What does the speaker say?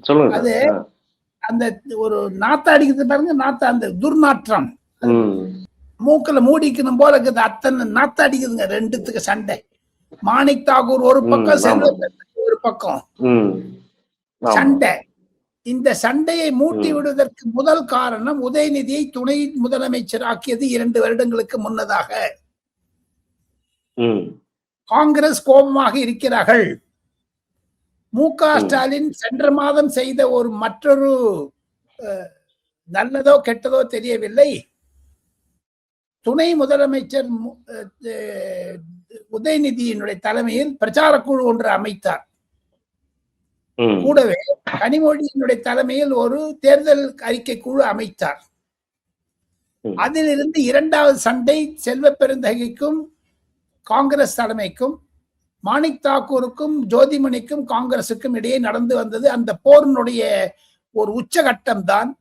சொல்லுங்க. அது அந்த ஒரு நாத்த அடிக்கிறது பாருங்க, நாத்த அந்த துர்நாற்றம் மூக்குல மூடிக்கணும் போல இருக்குது. அத்தனை நாத்த அடிக்குதுங்க. ரெண்டுத்துக்கு சண்டை. மாணிக் தாகூர் ஒரு பக்கம், செல்வ ஒரு பக்கம் சண்டை. இந்த சண்டையை மூட்டி விடுவதற்கு முதல் காரணம் உதயநிதியை துணை முதலமைச்சர் ஆக்கியது 2 வருடங்களுக்கு முன்னதாக. காங்கிரஸ் கோபமாக இருக்கிறார்கள். மு.க. ஸ்டாலின் சென்ற மாதம் செய்த ஒரு மற்றொரு நல்லதோ கெட்டதோ தெரியவில்லை, துணை முதலமைச்சர் உதயநிதியினுடைய தலைமையில் பிரச்சார குழு ஒன்று அமைத்தார். கூடவே கனிமொழியினுடைய தலைமையில் ஒரு தேர்தல் அறிக்கை குழு அமைத்தார். அதிலிருந்து 2வது சண்டை செல்வ பெருந்தகைக்கும் காங்கிரஸ் தலைமைக்கும், மாணிக் தாக்கூருக்கும் ஜோதிமணிக்கும் காங்கிரசுக்கும் இடையே நடந்து வந்தது. அந்த போரினுடைய ஒரு உச்சகட்டம் தான்